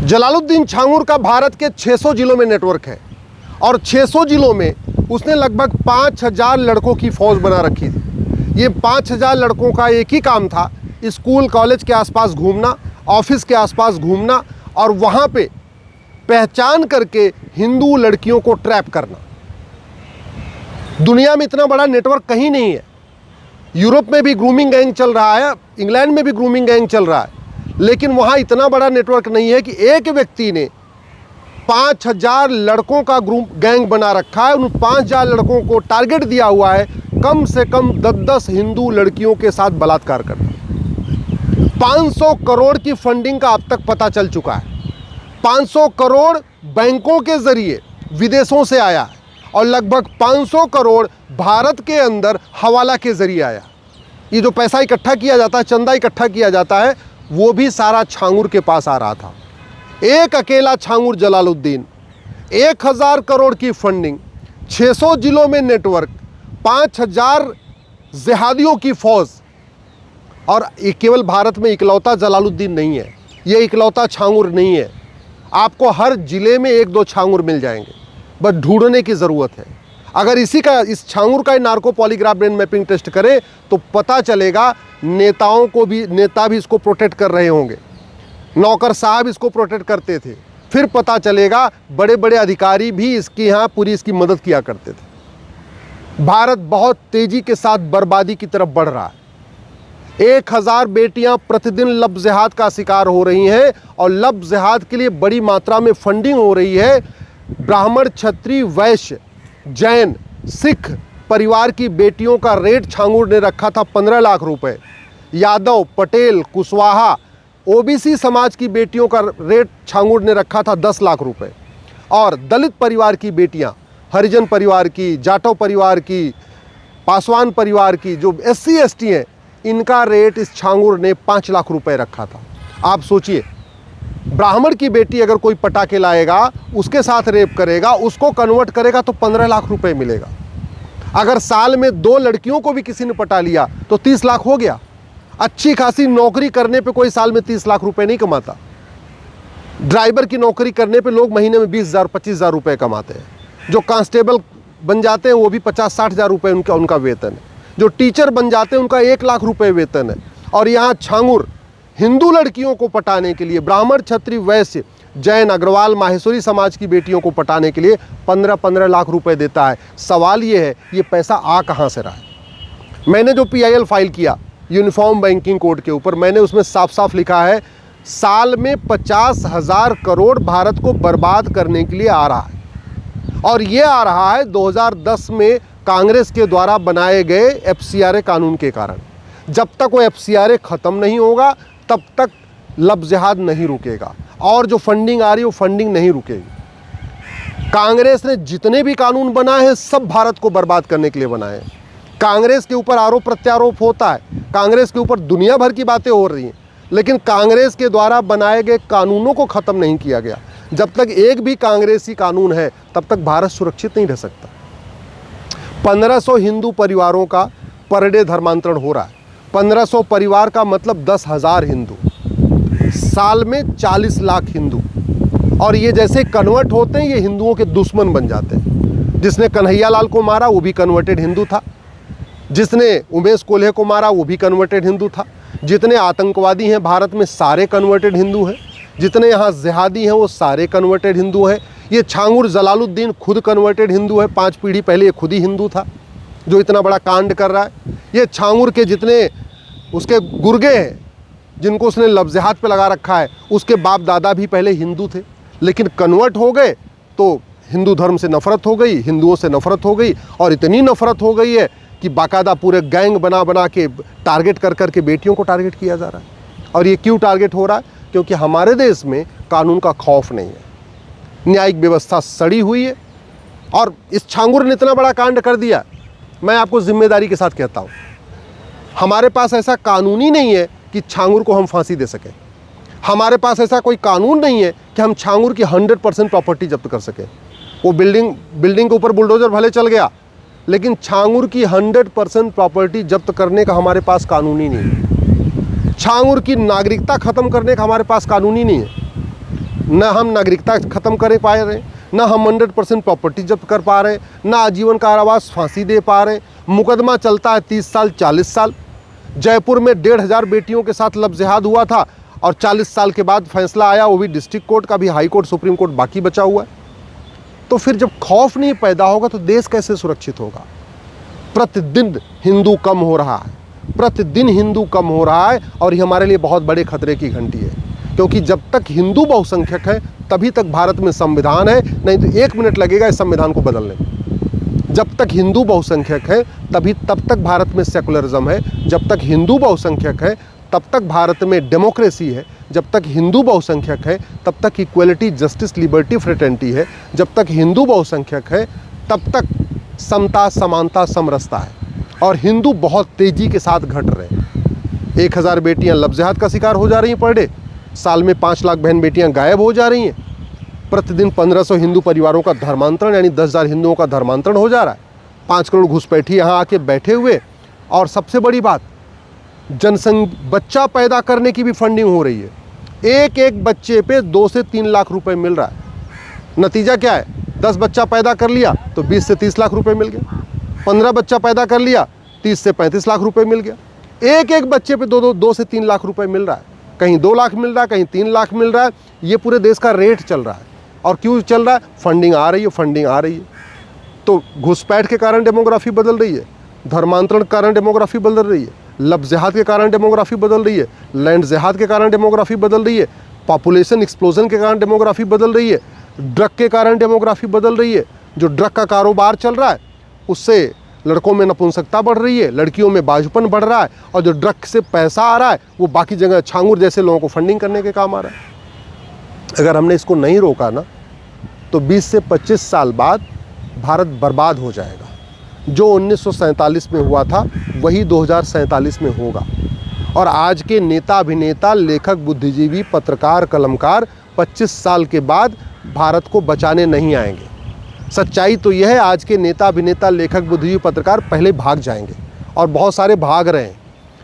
जलालुद्दीन छांगुर का भारत के 600 जिलों में नेटवर्क है और 600 जिलों में उसने लगभग 5000 लड़कों की फौज बना रखी थी। ये 5000 लड़कों का एक ही काम था, स्कूल कॉलेज के आसपास घूमना, ऑफिस के आसपास घूमना और वहाँ पे पहचान करके हिंदू लड़कियों को ट्रैप करना। दुनिया में इतना बड़ा नेटवर्क कहीं नहीं है। यूरोप में भी ग्रूमिंग गैंग चल रहा है, इंग्लैंड में भी ग्रूमिंग गैंग चल रहा है, लेकिन वहाँ इतना बड़ा नेटवर्क नहीं है कि एक व्यक्ति ने 5000 लड़कों का गैंग बना रखा है। उन 5000 लड़कों को टारगेट दिया हुआ है कम से कम 10-10 हिंदू लड़कियों के साथ बलात्कार करना। 500 करोड़ की फंडिंग का अब तक पता चल चुका है। 500 करोड़ बैंकों के जरिए विदेशों से आया है और लगभग 500 करोड़ भारत के अंदर हवाला के जरिए आया। ये जो पैसा इकट्ठा किया जाता है, चंदा इकट्ठा किया जाता है, वो भी सारा छांगुर के पास आ रहा था। एक अकेला छांगुर जलालुद्दीन, 1000 करोड़ की फंडिंग, 600 जिलों में नेटवर्क, 5000 जिहादियों की फौज। और ये केवल भारत में इकलौता जलालुद्दीन नहीं है, ये इकलौता छांगुर नहीं है। आपको हर जिले में 1-2 छांगुर मिल जाएंगे, बस ढूंढने की ज़रूरत है। अगर इस छांगुर का narco polygraph brain mapping test करें तो पता चलेगा नेता भी इसको प्रोटेक्ट कर रहे होंगे, नौकर साहब इसको प्रोटेक्ट करते थे। फिर पता चलेगा बड़े बड़े अधिकारी भी इसकी यहाँ पूरी इसकी मदद किया करते थे। भारत बहुत तेज़ी के साथ बर्बादी की तरफ बढ़ रहा है। 1000 बेटियां प्रतिदिन लब जिहाद का शिकार हो रही हैं और लब जिहाद के लिए बड़ी मात्रा में फंडिंग हो रही है। ब्राह्मण, क्षत्रिय, वैश्य, जैन, सिख परिवार की बेटियों का रेट छांगुर ने रखा था 15 लाख रुपए। यादव, पटेल, कुशवाहा, ओबीसी समाज की बेटियों का रेट छांगुर ने रखा था 10 लाख रुपए। और दलित परिवार की बेटियां, हरिजन परिवार की, जाटव परिवार की, पासवान परिवार की, जो SC ST हैं, इनका रेट इस छांगुर ने 5 लाख रुपए रखा था। आप सोचिए, ब्राह्मण की बेटी अगर कोई पटा के लाएगा, उसके साथ रेप करेगा, उसको कन्वर्ट करेगा तो 15 लाख रुपए मिलेगा। अगर साल में 2 लड़कियों को भी किसी ने पटा लिया तो 30 लाख हो गया। अच्छी खासी नौकरी करने पे कोई साल में 30 लाख रुपए नहीं कमाता। ड्राइवर की नौकरी करने पे लोग महीने में 20,000 25,000 रुपए कमाते हैं। जो कांस्टेबल बन जाते हैं वो भी 50-60 हज़ार रुपये उनका वेतन है। जो टीचर बन जाते हैं उनका 1 लाख रुपए वेतन है। और यहाँ छांगुर हिंदू लड़कियों को पटाने के लिए, ब्राह्मण, क्षत्रिय, वैश्य, जैन, अग्रवाल, माहेश्वरी समाज की बेटियों को पटाने के लिए 15-15 लाख रुपए देता है। सवाल ये है, ये पैसा आ कहाँ से रहा है? मैंने जो PIL फाइल किया यूनिफॉर्म बैंकिंग कोड के ऊपर, मैंने उसमें साफ साफ लिखा है, साल में 50,000 करोड़ भारत को बर्बाद करने के लिए आ रहा है। और ये आ रहा है 2010 में कांग्रेस के द्वारा बनाए गए FCRA कानून के कारण। जब तक वो FCRA ख़त्म नहीं होगा तब तक लब जिहाद नहीं रुकेगा और जो फंडिंग आ रही है वो फंडिंग नहीं रुकेगी। कांग्रेस ने जितने भी कानून बनाए हैं सब भारत को बर्बाद करने के लिए बनाए हैं। कांग्रेस के ऊपर आरोप प्रत्यारोप होता है, कांग्रेस के ऊपर दुनिया भर की बातें हो रही हैं, लेकिन कांग्रेस के द्वारा बनाए गए कानूनों को ख़त्म नहीं किया गया। जब तक एक भी कांग्रेसी कानून है तब तक भारत सुरक्षित नहीं रह सकता। 1500 हिंदू परिवारों का पर डे धर्मांतरण हो रहा है। 1500 परिवार का मतलब 10,000 हिंदू, साल में 40 लाख हिंदू। और ये जैसे कन्वर्ट होते हैं ये हिंदुओं के दुश्मन बन जाते हैं। जिसने कन्हैया लाल को मारा वो भी कन्वर्टेड हिंदू था, जिसने उमेश कोल्हे को मारा वो भी कन्वर्टेड हिंदू था। जितने आतंकवादी हैं भारत में सारे कन्वर्टेड हिंदू हैं, जितने यहाँ जिहादी हैं वो सारे कन्वर्टेड हिंदू हैं। ये छांगुर जलालुद्दीन खुद कन्वर्टेड हिंदू है, 5 पीढ़ी पहले ये खुद ही हिंदू था जो इतना बड़ा कांड कर रहा है। ये छांगुर के जितने उसके गुर्गे हैं जिनको उसने लब जिहाद पे लगा रखा है, उसके बाप दादा भी पहले हिंदू थे, लेकिन कन्वर्ट हो गए तो हिंदू धर्म से नफरत हो गई, हिंदुओं से नफरत हो गई। और इतनी नफरत हो गई है कि बाकायदा पूरे गैंग बना के टारगेट कर के बेटियों को टारगेट किया जा रहा है। और ये क्यों टारगेट हो रहा है? क्योंकि हमारे देश में कानून का खौफ नहीं है, न्यायिक व्यवस्था सड़ी हुई है। और इस छांगुर ने इतना बड़ा कांड कर दिया, मैं आपको जिम्मेदारी के साथ कहता हूँ, हमारे पास ऐसा कानून ही नहीं है कि छांगुर को हम फांसी दे सकें। हमारे पास ऐसा कोई कानून नहीं है कि हम छांगुर की 100% प्रॉपर्टी जब्त कर सकें। वो बिल्डिंग के ऊपर बुलडोजर भले चल गया, लेकिन छांगुर की 100% प्रॉपर्टी जब्त करने का हमारे पास कानून ही नहीं है। छांगुर की नागरिकता ख़त्म करने का हमारे पास कानून ही नहीं है। न हम नागरिकता ख़त्म कर पा रहे हैं, न हम 100% प्रॉपर्टी जब्त कर पा रहे हैं, न आजीवन कारावास फांसी दे पा रहे हैं। मुकदमा चलता है 30 साल 40 साल। जयपुर में 1,500 बेटियों के साथ लव जिहाद हुआ था और 40 साल के बाद फैसला आया, वो भी डिस्ट्रिक्ट कोर्ट का, भी हाई कोर्ट सुप्रीम कोर्ट बाकी बचा हुआ है। तो फिर जब खौफ नहीं पैदा होगा तो देश कैसे सुरक्षित होगा? प्रतिदिन हिंदू कम हो रहा है, प्रतिदिन हिंदू कम हो रहा है और ये हमारे लिए बहुत बड़े खतरे की घंटी है, क्योंकि जब तक हिंदू बहुसंख्यक है तभी तक भारत में संविधान है, नहीं तो 1 मिनट लगेगा इस संविधान को बदलने में। जब तक हिंदू बहुसंख्यक है तब तक भारत में सेकुलरिज्म है, जब तक हिंदू बहुसंख्यक है तब तक भारत में डेमोक्रेसी है, जब तक हिंदू बहुसंख्यक है तब तक इक्वलिटी, जस्टिस, लिबर्टी, फ्रेटर्निटी है, जब तक हिंदू बहुसंख्यक है तब तक समता, समानता, समरसता है। और हिंदू बहुत तेज़ी के साथ घट रहे हैं। 1,000 बेटियां लव जिहाद का शिकार हो जा रही हैं पर डे। साल में 5 लाख बहन बेटियां गायब हो जा रही हैं। प्रतिदिन 1500 हिंदू परिवारों का धर्मांतरण, यानी 10,000 हिंदुओं का धर्मांतरण हो जा रहा है। 5 करोड़ घुसपैठी यहाँ आके बैठे हुए। और सबसे बड़ी बात, बच्चा पैदा करने की भी फंडिंग हो रही है। एक बच्चे पे 2 से 3 लाख रुपए मिल रहा है। नतीजा क्या है? 10 बच्चा पैदा कर लिया तो 20 से 30 लाख रुपए मिल गया। 15 बच्चा पैदा कर लिया 30 से 35 लाख रुपए मिल गया। एक बच्चे पे 2 से 3 लाख रुपए मिल रहा है। कहीं 2 लाख मिल रहा है, कहीं 3 लाख मिल रहा है। ये पूरे देश का रेट चल रहा है। और क्यों चल रहा है? फंडिंग आ रही है, फंडिंग आ रही है। तो घुसपैठ के कारण डेमोग्राफी बदल रही है, धर्मांतरण के कारण डेमोग्राफी बदल रही है, लव जिहाद के कारण डेमोग्राफी बदल रही है, लैंड जिहाद के कारण डेमोग्राफी बदल रही है, पॉपुलेशन एक्सप्लोजन के कारण डेमोग्राफी बदल रही है, ड्रग के कारण डेमोग्राफी बदल रही है। जो ड्रग का कारोबार चल रहा है उससे लड़कों में नपुंसकता बढ़ रही है, लड़कियों में बाजुपन बढ़ रहा है, और जो ड्रग से पैसा आ रहा है वो बाकी जगह छांगुर जैसे लोगों को फंडिंग करने के काम आ रहा है। अगर हमने इसको नहीं रोका ना तो 20 से 25 साल बाद भारत बर्बाद हो जाएगा। जो 1947 में हुआ था वही 2047 में होगा। और आज के नेता, अभिनेता, लेखक, बुद्धिजीवी, पत्रकार, कलमकार 25 साल के बाद भारत को बचाने नहीं आएंगे। सच्चाई तो यह है, आज के नेता, अभिनेता, लेखक, बुद्धिजीवी, पत्रकार पहले भाग जाएंगे। और बहुत सारे भाग रहे हैं।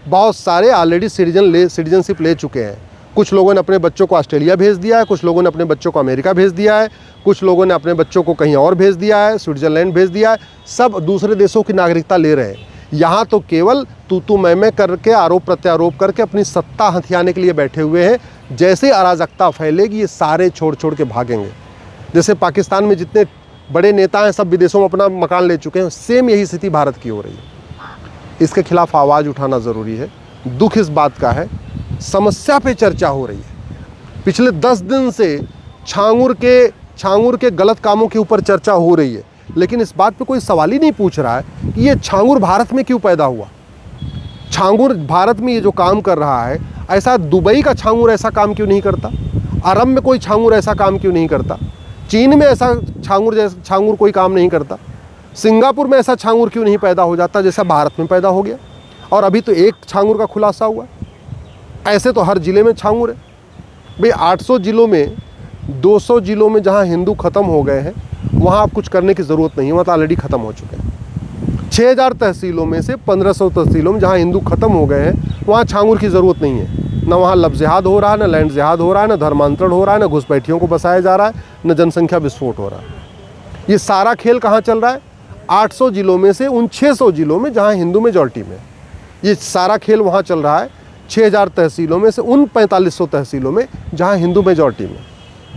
बहुत सारे ऑलरेडी सिटीजनशिप ले चुके हैं। कुछ लोगों ने अपने बच्चों को ऑस्ट्रेलिया भेज दिया है, कुछ लोगों ने अपने बच्चों को अमेरिका भेज दिया है, कुछ लोगों ने अपने बच्चों को कहीं और भेज दिया है, स्विट्जरलैंड भेज दिया है। सब दूसरे देशों की नागरिकता ले रहे हैं। यहाँ तो केवल तू मैं करके, आरोप प्रत्यारोप करके अपनी सत्ता हथियाने के लिए बैठे हुए हैं। जैसे अराजकता फैलेगी ये सारे छोड़ के भागेंगे। जैसे पाकिस्तान में जितने बड़े नेता हैं सब विदेशों में अपना मकान ले चुके हैं, सेम यही स्थिति भारत की हो रही है। इसके खिलाफ आवाज़ उठाना ज़रूरी है। दुख इस बात का है, समस्या पे चर्चा हो रही है। पिछले 10 दिन से छांगुर के गलत कामों के ऊपर चर्चा हो रही है, लेकिन इस बात पे कोई सवाल ही नहीं पूछ रहा है कि ये छांगुर भारत में क्यों पैदा हुआ। छांगुर भारत में ये जो काम कर रहा है, ऐसा दुबई का छांगुर ऐसा काम क्यों नहीं करता? अरब में कोई छांगुर ऐसा काम क्यों नहीं करता? चीन में ऐसा छांगुर कोई काम नहीं करता? सिंगापुर में ऐसा छांगुर क्यों नहीं पैदा हो जाता जैसा भारत में पैदा हो गया? और अभी तो एक छांगुर का खुलासा हुआ। ऐसे तो हर ज़िले में छांगुर है भाई। 800 ज़िलों में 200 ज़िलों में जहां हिंदू ख़त्म हो गए हैं वहां आप कुछ करने की ज़रूरत नहीं है, वहाँ तो ऑलरेडी ख़त्म हो चुके हैं। 6000 तहसीलों में से 1500 तहसीलों में जहां हिंदू ख़त्म हो गए हैं वहाँ छांगुर की ज़रूरत नहीं है। न वहाँ लव जिहाद हो रहा है, न लैंड जिहाद हो रहा है, न धर्मांतरण हो रहा है, न घुसपैठियों को बसाया जा रहा है, न जनसंख्या विस्फोट हो रहा है। ये सारा खेल कहाँ चल रहा है? 800 ज़िलों में से उन 600 ज़िलों में जहाँ हिंदू मेजॉरिटी में, ये सारा खेल वहाँ चल रहा है। 6000 तहसीलों में से उन 4500 तहसीलों में जहाँ हिंदू मेजॉरिटी में,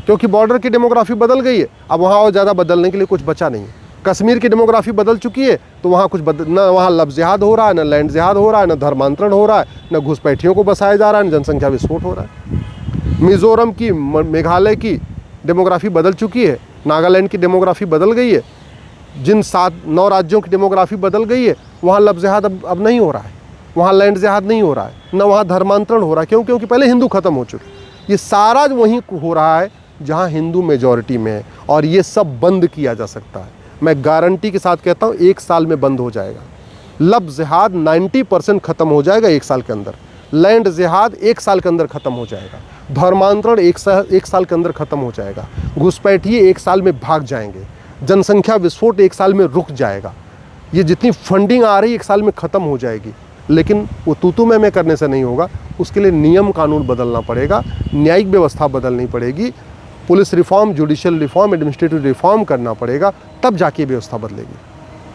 क्योंकि बॉर्डर की डेमोग्राफी बदल गई है। अब वहाँ और ज़्यादा बदलने के लिए कुछ बचा नहीं है। कश्मीर की डेमोग्राफी बदल चुकी है तो वहाँ कुछ न वहाँ लव जिहाद हो रहा है, न लैंड जिहाद हो रहा है, न धर्मांतरण हो रहा है, न घुसपैठियों को बसाया जा रहा है, न जनसंख्या विस्फोट हो रहा है। मिज़ोरम की, मेघालय की डेमोग्राफी बदल चुकी है, नागालैंड की डेमोग्राफी बदल गई है। जिन 7-9 राज्यों की डेमोग्राफी बदल गई है वहाँ लव जिहाद अब नहीं हो रहा है, वहाँ लैंड जिहाद नहीं हो रहा है, न वहाँ धर्मांतरण हो रहा है। क्यों? क्योंकि पहले हिंदू ख़त्म हो चुके। ये सारा वहीं हो रहा है जहाँ हिंदू मेजॉरिटी में है। और ये सब बंद किया जा सकता है। मैं गारंटी के साथ कहता हूँ 1 साल में बंद हो जाएगा। लव जिहाद 90% ख़त्म हो जाएगा 1 साल के अंदर। लैंड जिहाद 1 साल के अंदर ख़त्म हो जाएगा। धर्मांतरण 1 साल के अंदर ख़त्म हो जाएगा। घुसपैठिए 1 साल में भाग जाएंगे। जनसंख्या विस्फोट 1 साल में रुक जाएगा। ये जितनी फंडिंग आ रही है 1 साल में ख़त्म हो जाएगी। लेकिन वो तू मैं करने से नहीं होगा। उसके लिए नियम कानून बदलना पड़ेगा, न्यायिक व्यवस्था बदलनी पड़ेगी। Police reform, judicial reform, administrative reform करना पड़ेगा, तब जाके व्यवस्था बदलेगी।